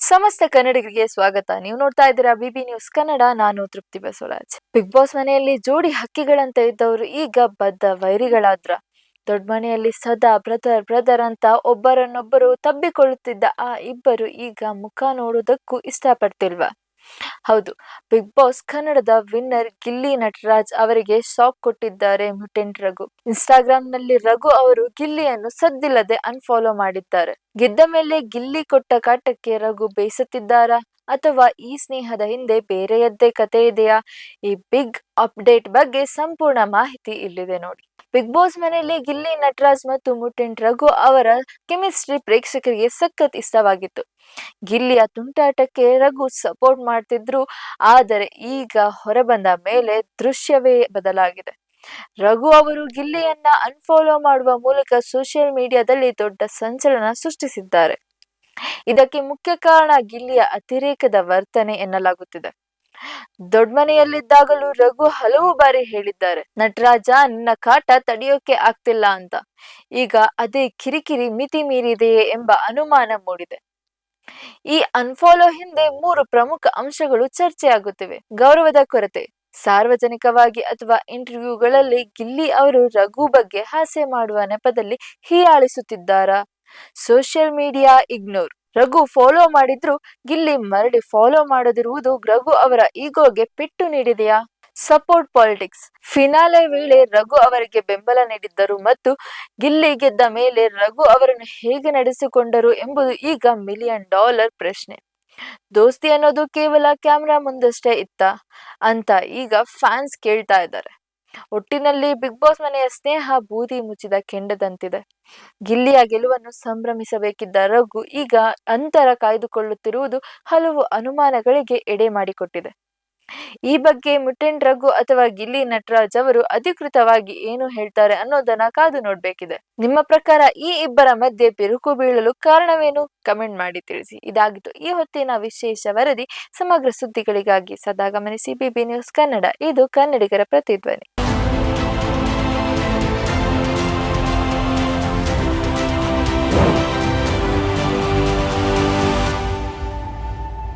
ಸಮಸ್ತ ಕನ್ನಡಿಗರಿಗೆ ಸ್ವಾಗತ. ನೀವು ನೋಡ್ತಾ ಇದ್ದೀರಾ ಬಿಬಿ ನ್ಯೂಸ್ ಕನ್ನಡ. ನಾನು ತೃಪ್ತಿ ಬಸವರಾಜ್. ಬಿಗ್ ಬಾಸ್ ಮನೆಯಲ್ಲಿ ಜೋಡಿ ಹಕ್ಕಿಗಳಂತ ಇದ್ದವರು ಈಗ ಬದ್ಧ ವೈರಿಗಳಾದ್ರ. ದೊಡ್ಡ ಮನೆಯಲ್ಲಿ ಸದಾ ಬ್ರದರ್ ಬ್ರದರ್ ಅಂತ ಒಬ್ಬರನ್ನೊಬ್ಬರು ತಬ್ಬಿಕೊಳ್ಳುತ್ತಿದ್ದ ಆ ಇಬ್ಬರು ಈಗ ಮುಖ ನೋಡೋದಕ್ಕೂ ಇಷ್ಟಪಡ್ತಿಲ್ವಾ? ಹೌದು, ಬಿಗ್ ಬಾಸ್ ಕನ್ನಡದ ವಿನ್ನರ್ ಗಿಲ್ಲಿ ನಟರಾಜ್ ಅವರಿಗೆ ಶಾಕ್ ಕೊಟ್ಟಿದ್ದಾರೆ ಮ್ಯೂಟೆಂಟ್ ರಘು. ಇನ್ಸ್ಟಾಗ್ರಾಂನಲ್ಲಿ ರಘು ಅವರು ಗಿಲ್ಲಿಯನ್ನು ಸದ್ದಿಲ್ಲದೆ ಅನ್ಫಾಲೋ ಮಾಡಿದ್ದಾರೆ. ಗೆದ್ದ ಮೇಲೆ ಗಿಲ್ಲಿ ಕೊಟ್ಟ ಕಾಟಕ್ಕೆ ರಘು ಬೇಸತ್ತಿದ್ದಾರಾ ಅಥವಾ ಈ ಸ್ನೇಹದ ಹಿಂದೆ ಬೇರೆಯದ್ದೇ ಕತೆ ಇದೆಯಾ? ಈ ಬಿಗ್ ಅಪ್ಡೇಟ್ ಬಗ್ಗೆ ಸಂಪೂರ್ಣ ಮಾಹಿತಿ ಇಲ್ಲಿದೆ ನೋಡಿ. ಬಿಗ್ ಬಾಸ್ ಮನೆಯಲ್ಲಿ ಗಿಲ್ಲಿ ನಟರಾಜ್ ಮತ್ತು ಮ್ಯೂಟೆಂಟ್ ರಘು ಅವರ ಕೆಮಿಸ್ಟ್ರಿ ಪ್ರೇಕ್ಷಕರಿಗೆ ಸಖತ್ ಇಷ್ಟವಾಗಿತ್ತು. ಗಿಲ್ಲಿಯ ತುಂಟಾಟಕ್ಕೆ ರಘು ಸಪೋರ್ಟ್ ಮಾಡ್ತಿದ್ರು. ಆದರೆ ಈಗ ಹೊರಬಂದ ಮೇಲೆ ದೃಶ್ಯವೇ ಬದಲಾಗಿದೆ. ರಘು ಅವರು ಗಿಲ್ಲಿಯನ್ನ ಅನ್ಫಾಲೋ ಮಾಡುವ ಮೂಲಕ ಸೋಷಿಯಲ್ ಮೀಡಿಯಾದಲ್ಲಿ ದೊಡ್ಡ ಸಂಚಲನ ಸೃಷ್ಟಿಸಿದ್ದಾರೆ. ಇದಕ್ಕೆ ಮುಖ್ಯ ಕಾರಣ ಗಿಲ್ಲಿಯ ಅತಿರೇಕದ ವರ್ತನೆ ಎನ್ನಲಾಗುತ್ತಿದೆ. ದೊಡ್ಡ ಮನೆಯಲ್ಲಿದ್ದಾಗಲೂ ರಘು ಹಲವು ಬಾರಿ ಹೇಳಿದ್ದಾರೆ, ನಟರಾಜ ನಿನ್ನ ಕಾಟ ತಡೆಯೋಕೆ ಆಗ್ತಿಲ್ಲ ಅಂತ. ಈಗ ಅದೇ ಕಿರಿಕಿರಿ ಮಿತಿ ಮೀರಿದೆಯೇ ಎಂಬ ಅನುಮಾನ ಮೂಡಿದೆ. ಈ ಅನ್ಫಾಲೋ ಹಿಂದೆ 3 ಪ್ರಮುಖ ಅಂಶಗಳು ಚರ್ಚೆಯಾಗುತ್ತಿವೆ. ಗೌರವದ ಕೊರತೆ. ಸಾರ್ವಜನಿಕವಾಗಿ ಅಥವಾ ಇಂಟರ್ವ್ಯೂಗಳಲ್ಲಿ ಗಿಲ್ಲಿ ಅವರು ರಘು ಬಗ್ಗೆ ಹಾಸ್ಯ ಮಾಡುವ ನೆಪದಲ್ಲಿ ಹೀಯಾಳಿಸುತ್ತಿದ್ದಾರಾ? Social media ignore. Raghu follow ಮಾಡಿದ್ರು ಗಿಲ್ಲಿ ಮರಳಿ ಫಾಲೋ ಮಾಡದಿರುವುದು ರಘು ಅವರ ಈಗೋಗೆ ಪೆಟ್ಟು ನೀಡಿದೆಯಾ? Support politics. ಫಿನಾಲೆ ವೇಳೆ ರಘು ಅವರಿಗೆ ಬೆಂಬಲ ನೀಡಿದ್ದರು ಮತ್ತು ಗಿಲ್ಲಿ ಗೆದ್ದ ಮೇಲೆ ರಘು ಅವರನ್ನು ಹೇಗೆ ನಡೆಸಿಕೊಂಡರು ಎಂಬುದು ಈಗ $1,000,000 ಪ್ರಶ್ನೆ. ದೋಸ್ತಿ ಅನ್ನೋದು ಕೇವಲ ಕ್ಯಾಮೆರಾ ಮುಂದಷ್ಟೇ ಇತ್ತಾ ಅಂತ ಈಗ ಫ್ಯಾನ್ಸ್ ಕೇಳ್ತಾ ಇದ್ದಾರೆ. ಒಟ್ಟಿನಲ್ಲಿ ಬಿಗ್ ಬಾಸ್ ಮನೆಯ ಸ್ನೇಹ ಬೂದಿ ಮುಚ್ಚಿದ ಕೆಂಡದಂತಿದೆ. ಗಿಲ್ಲಿಯ ಗೆಲುವನ್ನು ಸಂಭ್ರಮಿಸಬೇಕಿದ್ದ ರಘು ಈಗ ಅಂತರ ಕಾಯ್ದುಕೊಳ್ಳುತ್ತಿರುವುದು ಹಲವು ಅನುಮಾನಗಳಿಗೆ ಎಡೆ ಮಾಡಿಕೊಟ್ಟಿದೆ. ಈ ಬಗ್ಗೆ ಮ್ಯೂಟೆಂಟ್ ರಘು ಅಥವಾ ಗಿಲ್ಲಿ ನಟರಾಜ್ ಅವರು ಅಧಿಕೃತವಾಗಿ ಏನು ಹೇಳ್ತಾರೆ ಅನ್ನೋದನ್ನ ಕಾದು ನೋಡ್ಬೇಕಿದೆ. ನಿಮ್ಮ ಪ್ರಕಾರ ಈ ಇಬ್ಬರ ಮಧ್ಯೆ ಬಿರುಕು ಬೀಳಲು ಕಾರಣವೇನು? ಕಮೆಂಟ್ ಮಾಡಿ ತಿಳಿಸಿ. ಇದಾಗಿತ್ತು ಈ ಹೊತ್ತಿನ ವಿಶೇಷ ವರದಿ. ಸಮಗ್ರ ಸುದ್ದಿಗಳಿಗಾಗಿ ಸದಾ ಗಮನಿಸಿ ಬಿಬಿ ನ್ಯೂಸ್ ಕನ್ನಡ. ಇದು ಕನ್ನಡಿಗರ ಪ್ರತಿಧ್ವನಿ.